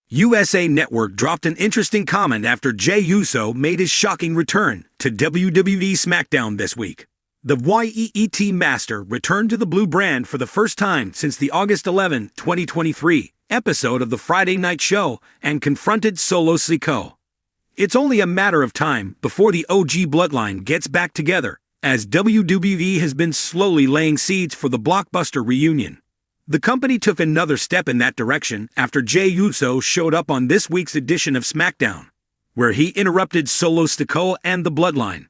USA Network dropped an interesting comment after Jey Uso made his shocking return to WWE SmackDown this week. The YEET Master returned to the blue brand for the first time since the August 11, 2023 episode of the Friday Night Show and confronted Solo Sikoa. It's only a matter of time before the OG bloodline gets back together, as WWE has been slowly laying seeds for the blockbuster reunion. The company took another step in that direction after Jey Uso showed up on this week's edition of SmackDown, where he interrupted Solo Sikoa and the bloodline.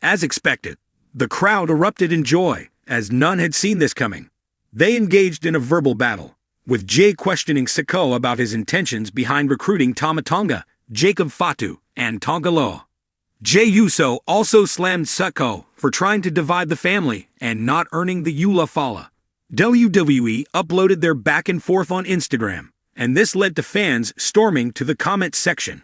As expected, the crowd erupted in joy, as none had seen this coming. They engaged in a verbal battle, with Jey questioning Sikoa about his intentions behind recruiting Tama Tonga, Jacob Fatu, and Tonga Loa. Jey Uso also slammed Sikoa for trying to divide the family and not earning the Eula Fala. WWE uploaded their back and forth on Instagram, and this led to fans storming to the comments section.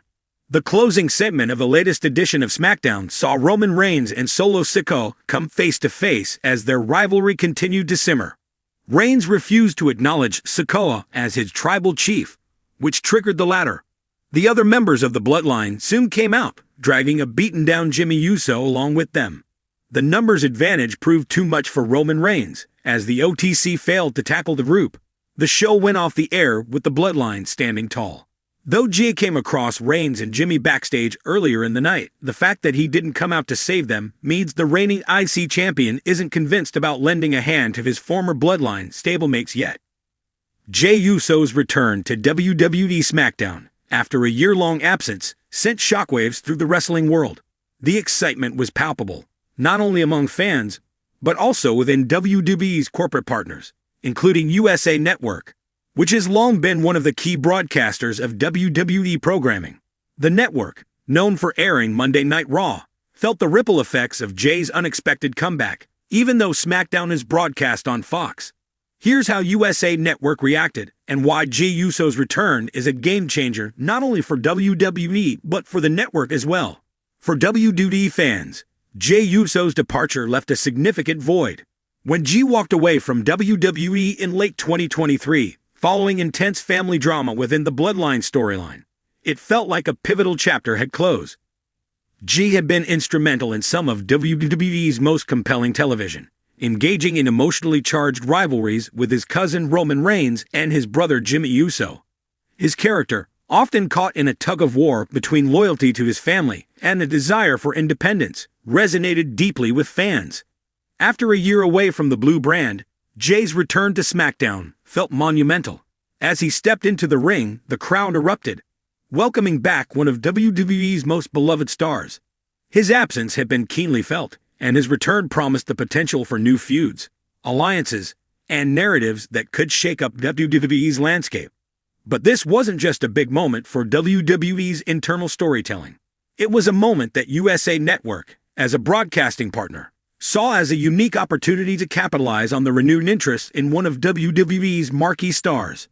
The closing segment of the latest edition of SmackDown saw Roman Reigns and Solo Sikoa come face to face as their rivalry continued to simmer. Reigns refused to acknowledge Sikoa as his tribal chief, which triggered the latter. The other members of the bloodline soon came out, dragging a beaten-down Jimmy Uso along with them. The numbers advantage proved too much for Roman Reigns, as the OTC failed to tackle the group. The show went off the air with the bloodline standing tall. Though Jey came across Reigns and Jimmy backstage earlier in the night, the fact that he didn't come out to save them means the reigning IC champion isn't convinced about lending a hand to his former bloodline stablemates yet. Jey Uso's return to WWE SmackDown, after a year-long absence, sent shockwaves through the wrestling world. The excitement was palpable, not only among fans, but also within WWE's corporate partners, including USA Network, which has long been one of the key broadcasters of WWE programming. The network, known for airing Monday Night Raw, felt the ripple effects of Jey's unexpected comeback, even though SmackDown is broadcast on Fox. Here's how USA Network reacted, and why Jey Uso's return is a game-changer not only for WWE but for the network as well. For WWE fans, Jey Uso's departure left a significant void. When Jey walked away from WWE in late 2023, following intense family drama within the Bloodline storyline, it felt like a pivotal chapter had closed. Jey had been instrumental in some of WWE's most compelling television, engaging in emotionally charged rivalries with his cousin Roman Reigns and his brother Jimmy Uso. His character, often caught in a tug-of-war between loyalty to his family and a desire for independence, resonated deeply with fans. After a year away from the blue brand, Jey's return to SmackDown felt monumental. As he stepped into the ring, the crowd erupted, welcoming back one of WWE's most beloved stars. His absence had been keenly felt, and his return promised the potential for new feuds, alliances, and narratives that could shake up WWE's landscape. But this wasn't just a big moment for WWE's internal storytelling. It was a moment that USA Network, as a broadcasting partner, saw as a unique opportunity to capitalize on the renewed interest in one of WWE's marquee stars.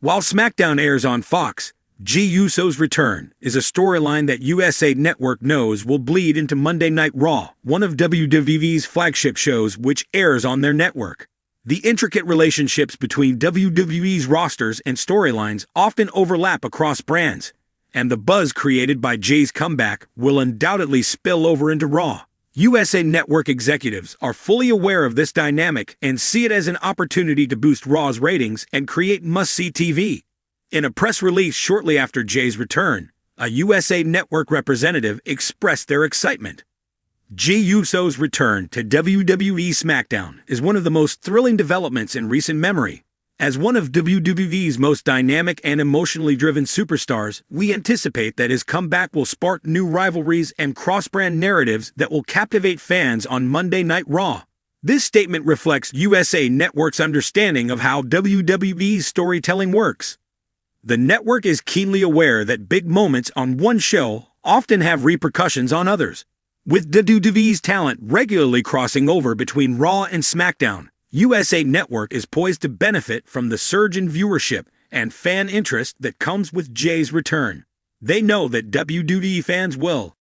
While SmackDown airs on Fox, Jey Uso's return is a storyline that USA Network knows will bleed into Monday Night Raw, one of WWE's flagship shows which airs on their network. The intricate relationships between WWE's rosters and storylines often overlap across brands, and the buzz created by Jey's comeback will undoubtedly spill over into Raw. USA Network executives are fully aware of this dynamic and see it as an opportunity to boost Raw's ratings and create must-see TV. In a press release shortly after Jey's return, a USA Network representative expressed their excitement. Jey Uso's return to WWE SmackDown is one of the most thrilling developments in recent memory. As one of WWE's most dynamic and emotionally driven superstars, we anticipate that his comeback will spark new rivalries and cross-brand narratives that will captivate fans on Monday Night Raw. This statement reflects USA Network's understanding of how WWE's storytelling works. The network is keenly aware that big moments on one show often have repercussions on others. With WWE's talent regularly crossing over between Raw and SmackDown, USA Network is poised to benefit from the surge in viewership and fan interest that comes with Jey's return. They know that WWE fans will.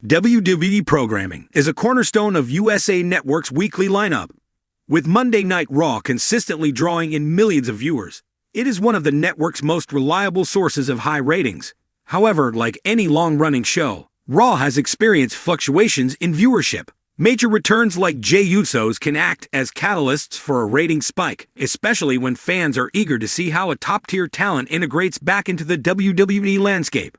WWE programming is a cornerstone of USA Network's weekly lineup. With Monday Night Raw consistently drawing in millions of viewers, It is one of the network's most reliable sources of high ratings. However, like any long-running show, Raw has experienced fluctuations in viewership. Major returns like Jey Uso's can act as catalysts for a rating spike, especially when fans are eager to see how a top-tier talent integrates back into the WWE landscape.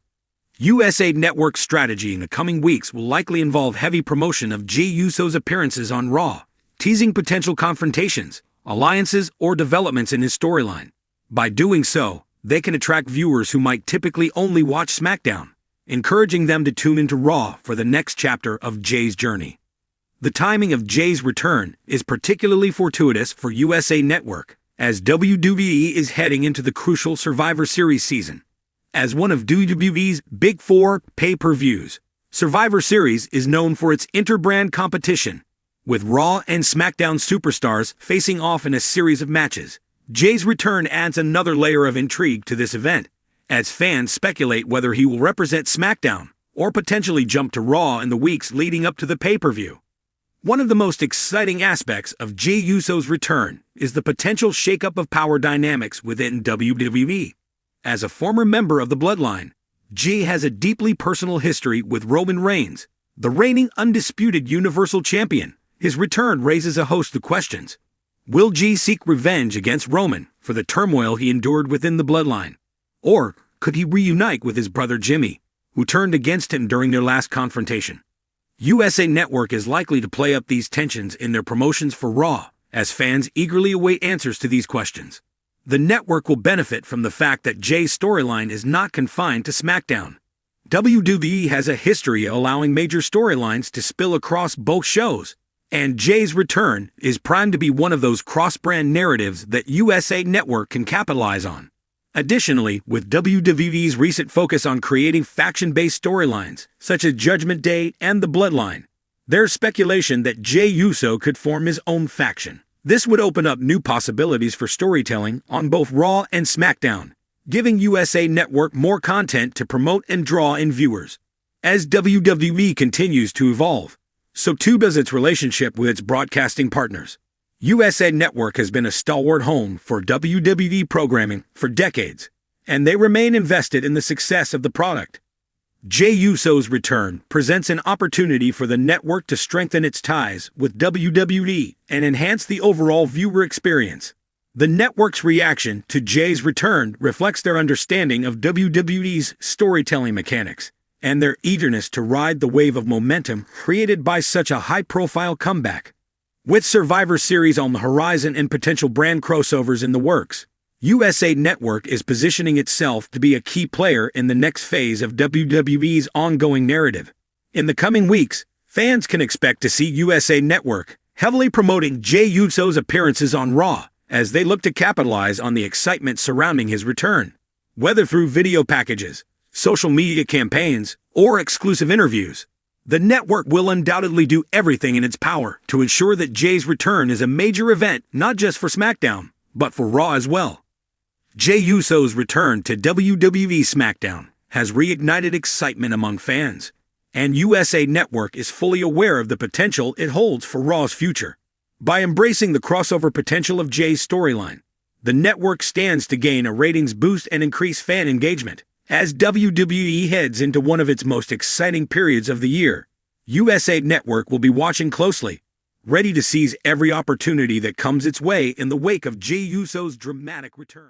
USA Network's strategy in the coming weeks will likely involve heavy promotion of Jey Uso's appearances on Raw, teasing potential confrontations, alliances, or developments in his storyline. By doing so, they can attract viewers who might typically only watch SmackDown, encouraging them to tune into Raw for the next chapter of Jey's journey. The timing of Jey's return is particularly fortuitous for USA Network, as WWE is heading into the crucial Survivor Series season. As one of WWE's Big Four pay-per-views, Survivor Series is known for its inter-brand competition, with Raw and SmackDown superstars facing off in a series of matches. Jey's return adds another layer of intrigue to this event, as fans speculate whether he will represent SmackDown or potentially jump to Raw in the weeks leading up to the pay-per-view. One of the most exciting aspects of Jey Uso's return is the potential shakeup of power dynamics within WWE. As a former member of the Bloodline, Jey has a deeply personal history with Roman Reigns, the reigning undisputed Universal Champion. His return raises a host of questions. Will Jey seek revenge against Roman for the turmoil he endured within the Bloodline? Or could he reunite with his brother Jimmy, who turned against him during their last confrontation? USA Network is likely to play up these tensions in their promotions for Raw, as fans eagerly await answers to these questions. The network will benefit from the fact that Jey's storyline is not confined to SmackDown. WWE has a history of allowing major storylines to spill across both shows, and Jey's return is primed to be one of those cross-brand narratives that USA Network can capitalize on. Additionally, with WWE's recent focus on creating faction-based storylines, such as Judgment Day and The Bloodline, there's speculation that Jey Uso could form his own faction. This would open up new possibilities for storytelling on both Raw and SmackDown, giving USA Network more content to promote and draw in viewers. As WWE continues to evolve, so too does its relationship with its broadcasting partners. USA Network has been a stalwart home for WWE programming for decades, and they remain invested in the success of the product. Jey Uso's return presents an opportunity for the network to strengthen its ties with WWE and enhance the overall viewer experience. The network's reaction to Jey's return reflects their understanding of WWE's storytelling mechanics and their eagerness to ride the wave of momentum created by such a high-profile comeback. With Survivor Series on the horizon and potential brand crossovers in the works, USA Network is positioning itself to be a key player in the next phase of WWE's ongoing narrative. In the coming weeks, fans can expect to see USA Network heavily promoting Jey Uso's appearances on Raw as they look to capitalize on the excitement surrounding his return. Whether through video packages, social media campaigns, or exclusive interviews, the network will undoubtedly do everything in its power to ensure that Jey's return is a major event not just for SmackDown, but for Raw as well. Jey Uso's return to WWE SmackDown has reignited excitement among fans, and USA Network is fully aware of the potential it holds for Raw's future. By embracing the crossover potential of Jey's storyline, the network stands to gain a ratings boost and increase fan engagement. As WWE heads into one of its most exciting periods of the year, USA Network will be watching closely, ready to seize every opportunity that comes its way in the wake of Jey Uso's dramatic return.